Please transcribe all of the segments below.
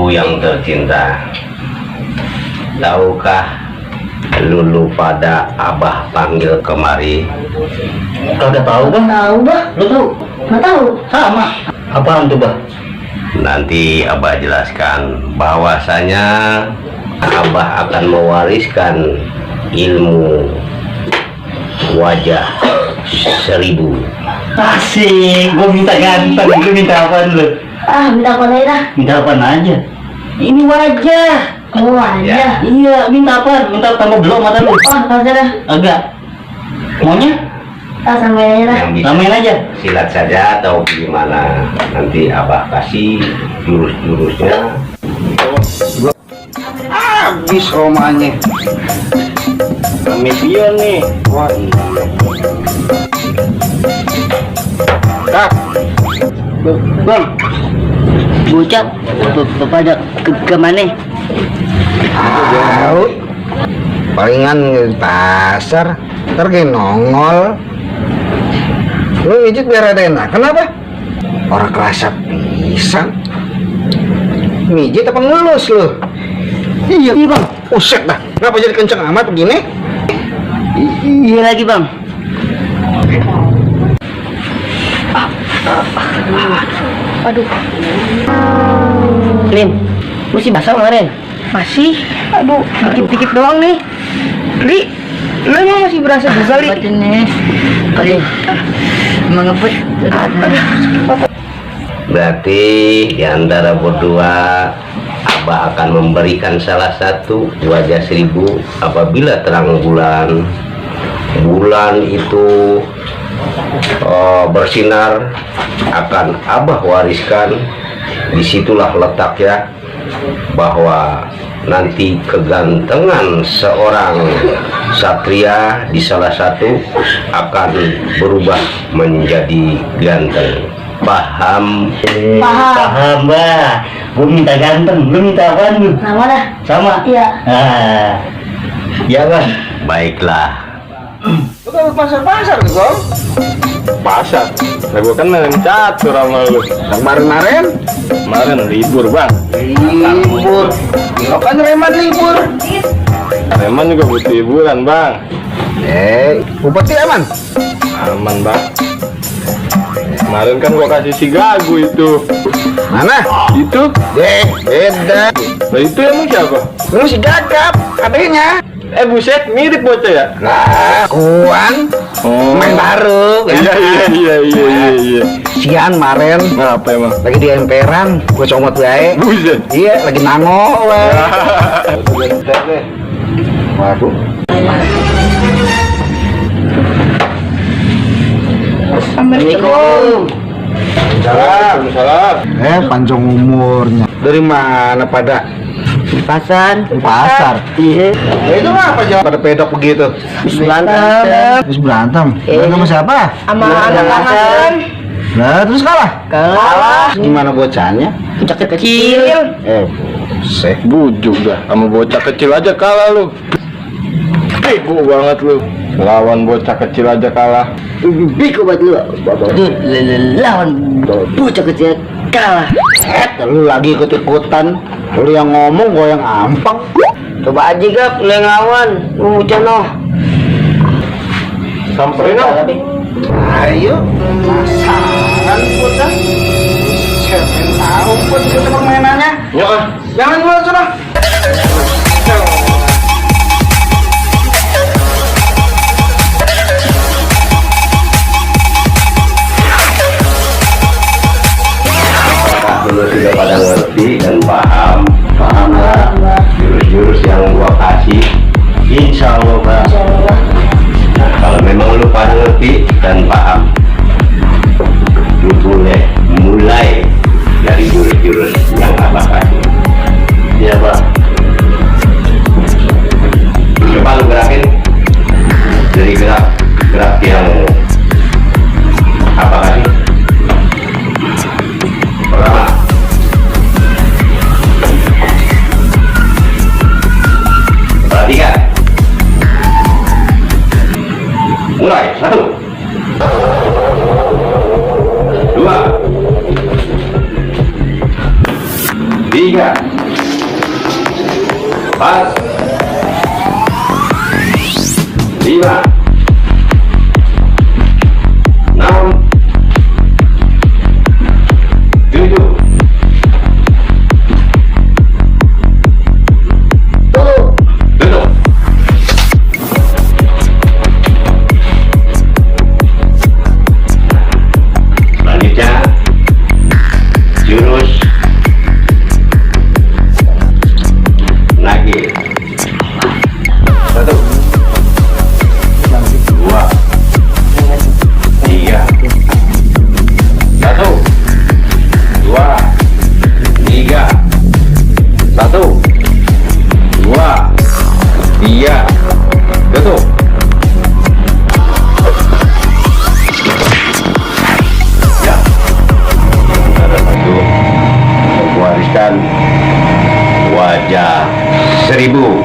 Ibu yang tercinta, tahukah lulu pada Abah panggil kemari? Kagak tahu bang. Tahu bah? Lu tahu? Nggak tahu. Sama. Apaan tuh bang? Nanti Abah jelaskan bahwasanya Abah akan mewariskan ilmu wajah 1000. Asik. Gua minta ganteng. Lu minta apaan lu? Minta apa lagi dah? Minta apaan aja? Ini wajah. Oh aja. Iya, minta apa? Minta tambah belum mata lu? Kalau dah. Agak. Maunya? Sampai aja dah. Yang bisa Samain aja. silat saja atau gimana? Nanti Abah kasih jurus-jurusnya. Habis romanya. Mission nih. Wah iya. Kak, Bang. Bocah. Pada kemana? tahu. Palingan di pasar, ntar kayak nongol. Lu mijit biar ada enak. Kenapa? Orang kerasa pisang. Mijit apa ngelus lu? Iya bang. Uset dah. Kenapa jadi kenceng amat begini? Iya lagi bang. Aduh. Lin, masih basah kemarin? Masih. Aduh. Dikit-dikit doang nih. Li. Lu emang masih berasa juga li? Nih. Aduh. Emang ngebut. Berarti di antara berdua Abah akan memberikan salah satu wajah 1000 apabila terang bulan. Bulan itu bersinar, akan Abah wariskan. Disitulah letaknya bahwa nanti kegantengan seorang satria di salah satu akan berubah menjadi ganteng. Paham? Paham bah. Gue minta ganteng, lu minta apaan lu? Sama dah. Sama? Iya. Iya bang. Baiklah. Lu kan pasar-pasar tuh, Gong. Pasar. Lah gua kan main catur sama lu. Kemarin-kemarin Kemarin libur, Bang. libur. Kapan Reman libur? Reman juga butuh hiburan, Bang. Bupati aman? Aman, Bang. Kemarin kan gua kasih si Gagu itu. Mana? Itu? Beda. Lah itu emang siapa? Lu si Gagap, adanya. Buset, mirip bocah ya? Lah, Kuan. Oh. Main baru. Iya. Sian kemarin Ngapa emang? lagi di emperan, gue comot baik. Buset. Iya, lagi nango. Waduh. Assalamualaikum. Salam. Panjang umurnya. Dari mana pada? Pasar. Pasar. Iya. Itu apa jawab pada pedok begitu? Berantem. Terus berantem. Berantem sama siapa? Sama anak-anak. Nah, terus kalah. Kalah. Gimana bocahnya? Bocah kecil. Buset. Bujuk dah. Sama bocah kecil aja kalah lu. Bego banget lu. Lawan bocah kecil aja kalah. Biko buat lu. Lawan bocah kecil kalah. Lu lagi ikut-ikutan. Lu yang ngomong, gue yang ampang. Coba aja gap, lu yang lawan. Bocah noh. Samperin ah. Ayo. Pasaran bocah. Siapa yang tahu buat kita permainannya? Ya ah. Jangan dulu, sudah. Lu sudah pada ngerti dan paham lah jurus-jurus yang gua kasih. Insya Allah bang. Nah, kalau memang lu pada ngerti dan paham, lu boleh mulai dari jurus-jurus yang Abah kasih. Iya bang. Coba lu gerakin dari gerak yang apa kasih. Pertama, perhatikan. Mulai. 1, 2, 3, 5, 6, 7. Duduk. Selanjutnya jurus nage. 1, 2, 3. 1, 2, 3. 1, 2, 3. Tutup. Ya. Ada satu mewariskan wajah 1000.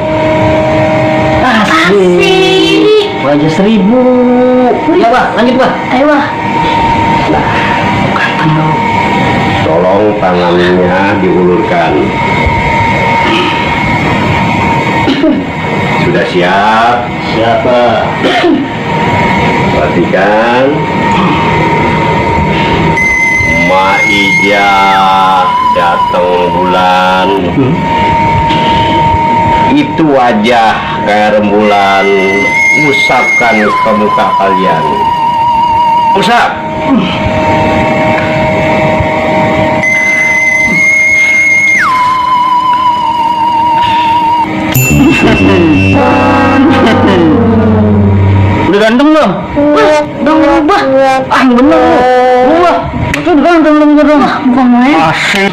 Asik. Wajah 1000. Ya, Pak, lanjut, Pak. Ayo, Pak. Tolong tangannya diulurkan. Sudah siap? Siapa? Perhatikan. Maija datang bulan. Itu wajah kayak rembulan. Usapkan ke muka kalian. Usap. Udah ganteng belum? Wah, udah berubah. Ah, bener. Berubah. Betul ganteng belum gitu? Wah, bukan main. Asik.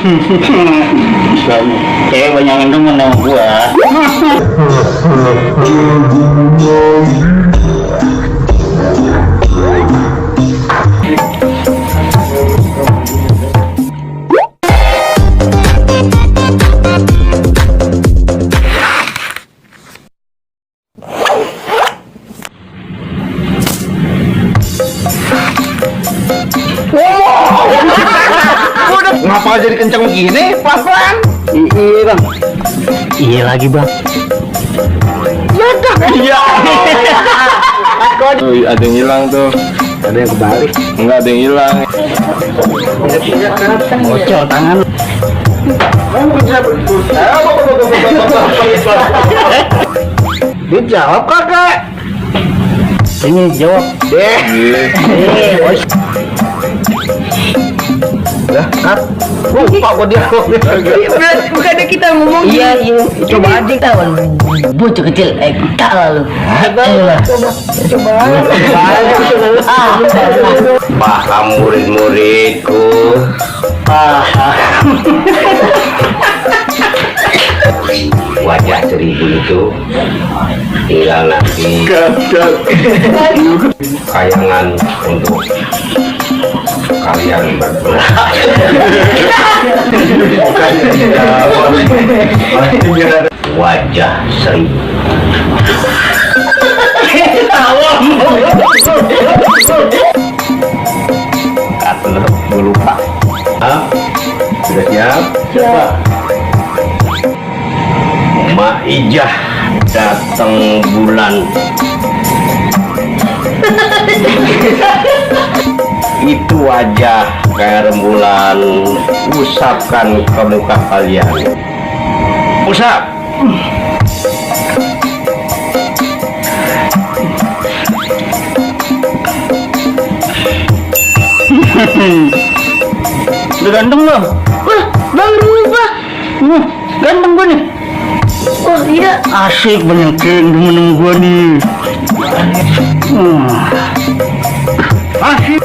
Cewek banyak yang demen sama gua. Ngapa jadi kenceng begini? Pelan-pelan. Iya, Bang. Iya lagi, Bang. Iya. Oh, ada yang hilang tuh. Ada yang kebalik. Enggak, ada yang hilang. Bocor tangan. Dijawab kakak. Ini jawab. Deh. Dah, cut. Lupa gua dia. Bukannya kita ngomong. Iya. Coba aja kawan. Bocor kecil. Tak lalu. Coba. Paham murid-muridku. Wajah 1000 itu tinggal nanti kayangan untuk kalian berdua. Wajah 1000. Atau gue lupa. Sudah siap? Siap. Maijah datang bulan. Itu wajah kayak rembulan. Usapkan ke muka kalian. Usap. Udah ganteng belum? Wah, Bang berubah. Ganteng gua nih. Oh iya. Asik, banyak yang demen gua nih. Asik.